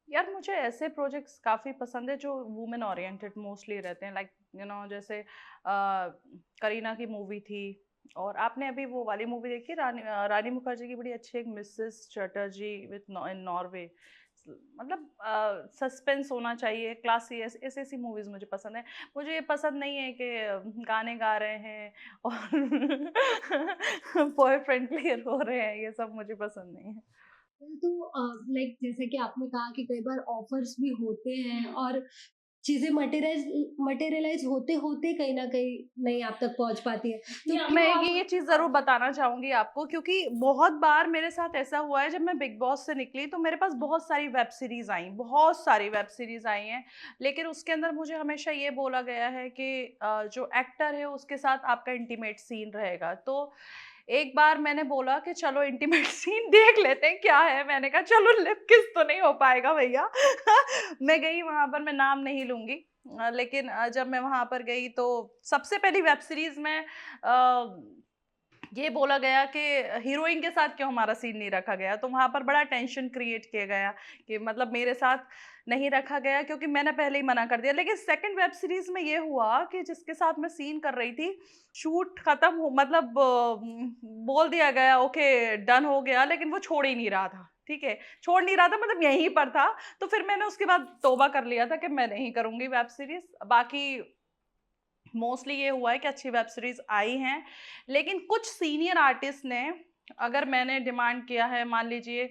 यार मुझे ऐसे प्रोजेक्ट्स काफ़ी पसंद है जो वुमेन ओरिएंटेड मोस्टली रहते हैं, लाइक जैसे करीना की मूवी थी। और आपने अभी वो वाली मूवी देखी, रानी मुखर्जी की बड़ी अच्छी, एक Mrs Chatterjee with in Norway. मतलब सस्पेंस होना चाहिए, क्लासी, ऐसी ऐसी मूवीज मुझे पसंद है। मुझे ये पसंद नहीं है कि गाने गा रहे हैं और बॉयफ्रेंड क्लियर हो रहे हैं, ये सब मुझे पसंद नहीं है। तो लाइक जैसे कि आपने कहा कि कई बार ऑफर्स भी होते हैं और चीजें मटेरियलाइज होते होते कहीं ना कहीं नहीं आप तक पहुंच पाती है, तो मैं क्यों आप ये चीज़ ज़रूर बताना चाहूँगी आपको, क्योंकि बहुत बार मेरे साथ ऐसा हुआ है, जब मैं बिग बॉस से निकली तो मेरे पास बहुत सारी वेब सीरीज़ आई, बहुत सारी वेब सीरीज़ आई हैं। लेकिन उसके अंदर मुझे हमेशा ये बोला गया है कि जो एक्टर है उसके साथ आपका इंटीमेट सीन रहेगा। तो एक बार मैंने बोला कि चलो इंटीमेट सीन देख लेते हैं क्या है। मैंने कहा चलो लिप किस तो नहीं हो पाएगा भैया। मैं गई वहाँ पर, मैं नाम नहीं लूँगी। लेकिन जब मैं वहाँ पर गई तो सबसे पहली वेब सीरीज़ में ये बोला गया कि हीरोइन के साथ क्यों हमारा सीन नहीं रखा गया। तो वहाँ पर बड़ा टेंशन क्रिएट किया गया कि मतलब मेरे साथ नहीं रखा गया, क्योंकि मैंने पहले ही मना कर दिया। लेकिन सेकंड वेब सीरीज़ में ये हुआ कि जिसके साथ मैं सीन कर रही थी, शूट खत्म हो मतलब बोल दिया गया ओके डन हो गया, लेकिन वो छोड़ ही नहीं रहा था। ठीक है? छोड़ नहीं रहा था मतलब यहीं पर था। तो फिर मैंने उसके बाद तौबा कर लिया था कि मैं नहीं करूँगी वेब सीरीज़। बाकी मोस्टली ये हुआ है कि अच्छी वेब सीरीज़ आई हैं, लेकिन कुछ सीनियर आर्टिस्ट ने, अगर मैंने डिमांड किया है, मान लीजिए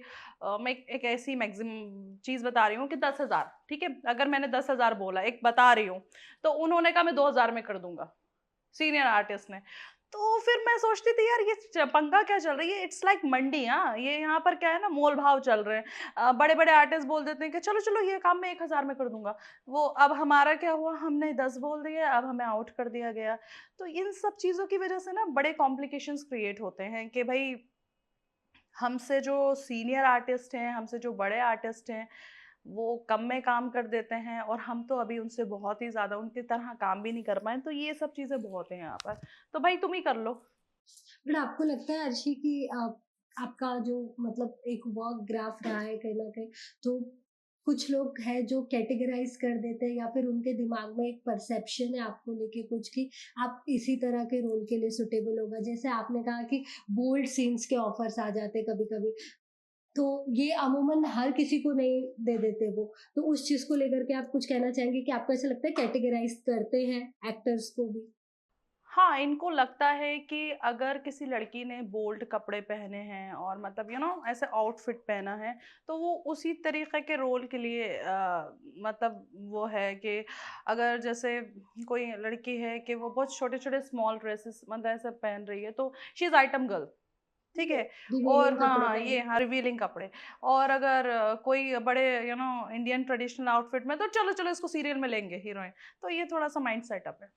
मैं एक ऐसी मैक्सिमम चीज़ बता रही हूँ कि 10,000, ठीक है? अगर मैंने 10,000 बोला, एक बता रही हूँ, तो उन्होंने कहा मैं 2,000 में कर दूँगा, सीनियर आर्टिस्ट ने। तो फिर मैं सोचती थी यार ये पंगा क्या चल रही है? इट्स लाइक मंडी, हाँ, ये यहाँ पर क्या है ना, मोल-भाव चल रहे हैं। बड़े-बड़े आर्टिस्ट बोल देते हैं कि चलो, चलो ये काम मैं 1,000 में कर दूँगा। वो अब हमारा क्या हुआ, हमने 10 बोल दिए, अब हमें आउट कर दिया गया। तो इन सब चीज़ों की वज़ह से ना बड़े कॉम्प्लिकेशंस क्रिएट होते हैं कि भई हमसे जो सीनियर आर्टिस्ट हैं, हमसे जो बड़े आर्टिस्ट हैं, वो कम में काम कर देते हैं और हम तो अभी उनसे बहुत ही ज़्यादा उनकी तरह काम भी नहीं कर पाए। तो ये सब चीज़ें बहुत हैं यहाँ पर। तो भाई तुम ही कर लो। बट आपको लगता है अर्शी कि आपका जो मतलब एक वर्क ग्राफ रहा है कहीं ना कहीं, तो कुछ लोग हैं जो कैटेगराइज कर देते हैं या फिर उनके दिमाग में एक परसेप्शन है आपको लेके कुछ कि आप इसी तरह के रोल के लिए सुटेबल होगा, जैसे आपने कहा कि बोल्ड सीन्स के ऑफर्स आ जाते कभी कभी, तो ये अमूमन हर किसी को नहीं दे देते वो, तो उस चीज को लेकर के आप कुछ कहना चाहेंगे कि आपको ऐसा लगता है कैटेगराइज करते हैं एक्टर्स को भी? हाँ, इनको लगता है कि अगर किसी लड़की ने बोल्ड कपड़े पहने हैं और मतलब ऐसे आउटफिट पहना है, तो वो उसी तरीक़े के रोल के लिए मतलब वो है कि अगर जैसे कोई लड़की है कि वो बहुत छोटे-छोटे स्मॉल ड्रेसेस मतलब ऐसे पहन रही है, तो शी इज़ आइटम गर्ल, ठीक है? और रिवीलिंग हाँ, कपड़े हाँ, ये पहने। हाँ, रिवीलिंग कपड़े। और अगर कोई बड़े इंडियन ट्रेडिशनल आउटफिट में, तो चलो, चलो इसको सीरियल में लेंगे हीरोइन। तो ये थोड़ा-सा माइंड सेटअप है।